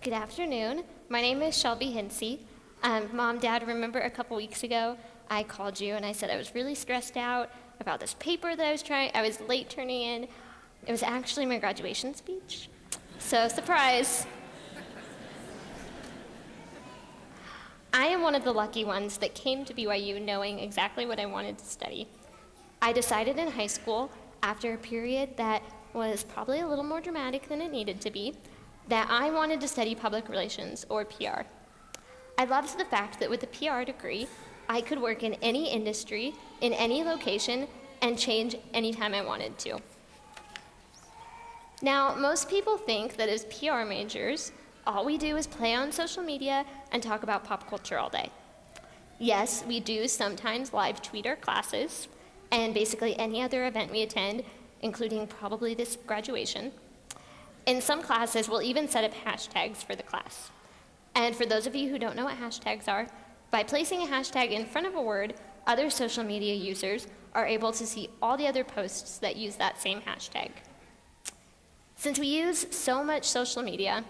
Good afternoon. My name is Shelby Hinsey. Mom, Dad, remember a couple weeks ago I called you and I said I was really stressed out about this paper that I was late turning in. It was actually my graduation speech. So, surprise. I am one of the lucky ones that came to BYU knowing exactly what I wanted to study. I decided in high school, after a period that was probably a little more dramatic than it needed to be, that I wanted to study public relations, or PR. I loved the fact that with a PR degree, I could work in any industry, in any location, and change anytime I wanted to. Now, most people think that as PR majors, all we do is play on social media and talk about pop culture all day. Yes, we do sometimes live tweet our classes, and basically any other event we attend, including probably this graduation. In some classes, we'll even set up hashtags for the class. And for those of you who don't know what hashtags are, by placing a hashtag in front of a word, other social media users are able to see all the other posts that use that same hashtag. Since we use so much social media,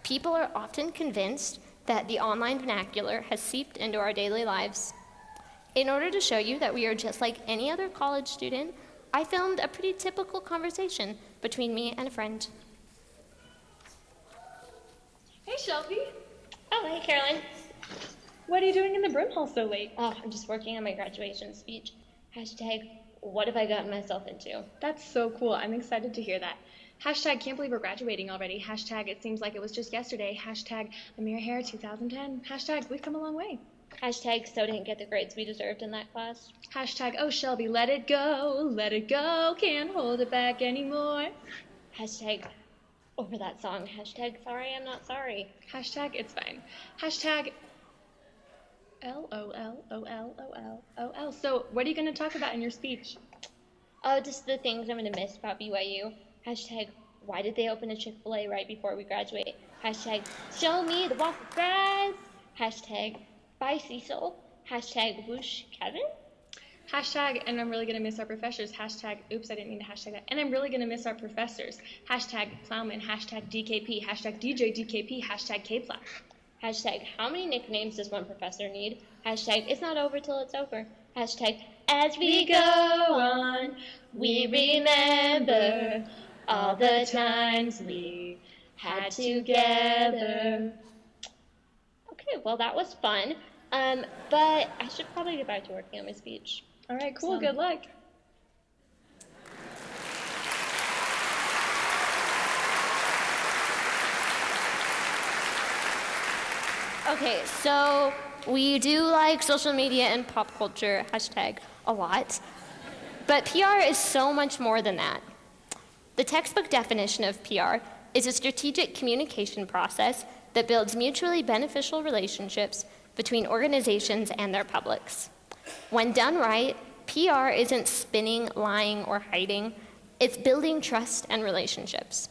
people are often convinced that the online vernacular has seeped into our daily lives. In order to show you that we are just like any other college student, I filmed a pretty typical conversation between me and a friend. Hey, Shelby. Oh, hey, Caroline. What are you doing in the Brim Hall so late? Oh, I'm just working on my graduation speech. Hashtag, what have I gotten myself into? That's so cool. I'm excited to hear that. Hashtag, can't believe we're graduating already. Hashtag, it seems like it was just yesterday. Hashtag, Amir Hair 2010. Hashtag, we've come a long way. Hashtag, so didn't get the grades we deserved in that class. Hashtag, oh, Shelby, let it go, can't hold it back anymore. Hashtag, over that song. Hashtag, sorry, I'm not sorry. Hashtag, it's fine. Hashtag, LOL. So, what are you going to talk about in your speech? Oh, just the things I'm going to miss about BYU. Hashtag, why did they open a Chick-fil-A right before we graduate? Hashtag, show me the waffle fries. Hashtag, bye Cecil. Hashtag, whoosh Kevin. Hashtag, and I'm really going to miss our professors. Hashtag, oops, I didn't mean to hashtag that. And I'm really going to miss our professors. Hashtag, plowman. Hashtag, DKP. Hashtag, DJ DKP. Hashtag, K-plow. Hashtag, how many nicknames does one professor need? Hashtag, it's not over till it's over. Hashtag, as we go on, we remember all the times we had together. Okay, well, that was fun. But I should probably get back to working on my speech. All right, cool. Good luck. Okay, so we do like social media and pop culture, hashtag, a lot. But PR is so much more than that. The textbook definition of PR is a strategic communication process that builds mutually beneficial relationships between organizations and their publics. When done right, PR isn't spinning, lying, or hiding. It's building trust and relationships.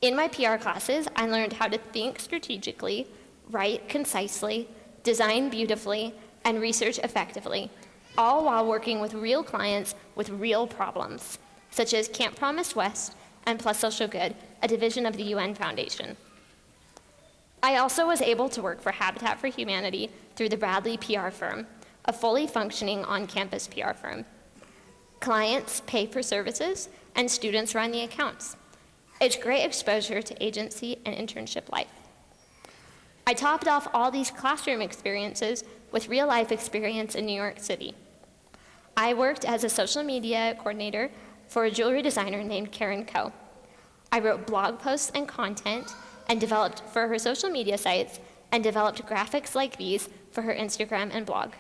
In my PR classes, I learned how to think strategically, write concisely, design beautifully, and research effectively, all while working with real clients with real problems, such as Camp Promise West and Plus Social Good, a division of the UN Foundation. I also was able to work for Habitat for Humanity through the Bradley PR firm, a fully functioning on-campus PR firm. Clients pay for services, and students run the accounts. It's great exposure to agency and internship life. I topped off all these classroom experiences with real-life experience in New York City. I worked as a social media coordinator for a jewelry designer named Karen Coe. I wrote blog posts and content and developed for her social media sites and developed graphics like these for her Instagram and blog.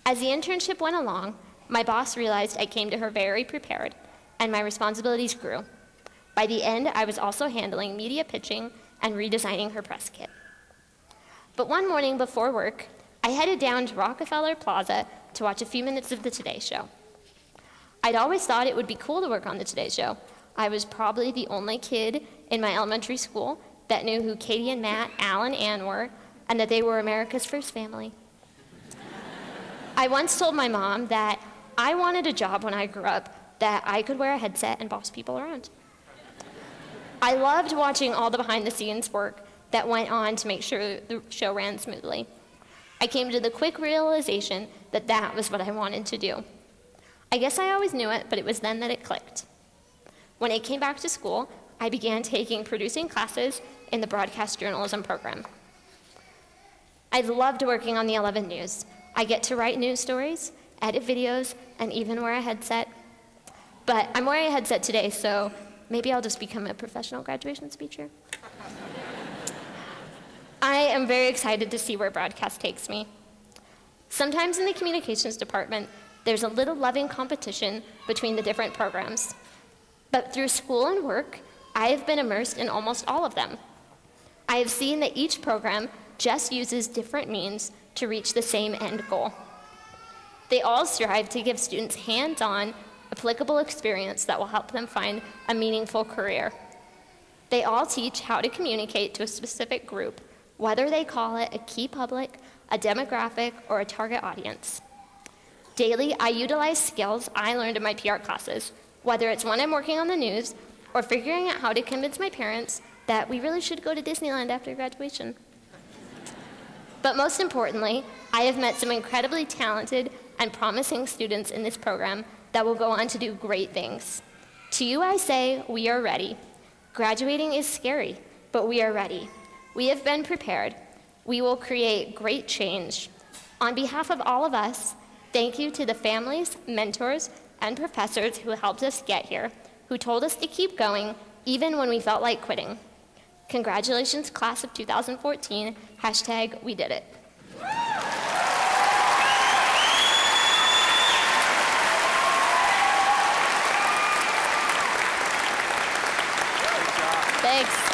As the internship went along, my boss realized I came to her very prepared, and my responsibilities grew. By the end, I was also handling media pitching and redesigning her press kit. But one morning before work, I headed down to Rockefeller Plaza to watch a few minutes of the Today Show. I'd always thought it would be cool to work on the Today Show. I was probably the only kid in my elementary school that knew who Katie and Matt, Al and Ann were, and that they were America's first family. I once told my mom that I wanted a job when I grew up that I could wear a headset and boss people around. I loved watching all the behind-the-scenes work that went on to make sure the show ran smoothly. I came to the quick realization that that was what I wanted to do. I guess I always knew it, but it was then that it clicked. When I came back to school, I began taking producing classes in the broadcast journalism program. I loved working on the 11 News. I get to write news stories, edit videos, and even wear a headset. But I'm wearing a headset today, so maybe I'll just become a professional graduation speaker. I am very excited to see where broadcast takes me. Sometimes in the communications department, there's a little loving competition between the different programs. But through school and work, I have been immersed in almost all of them. I have seen that each program just uses different means to reach the same end goal. They all strive to give students hands-on, applicable experience that will help them find a meaningful career. They all teach how to communicate to a specific group, whether they call it a key public, a demographic, or a target audience. Daily, I utilize skills I learned in my PR classes, whether it's when I'm working on the news or figuring out how to convince my parents that we really should go to Disneyland after graduation. But most importantly, I have met some incredibly talented and promising students in this program that will go on to do great things. To you I say, we are ready. Graduating is scary, but we are ready. We have been prepared. We will create great change. On behalf of all of us, thank you to the families, mentors, and professors who helped us get here, who told us to keep going even when we felt like quitting. Congratulations, class of 2014, hashtag we did it. Thanks.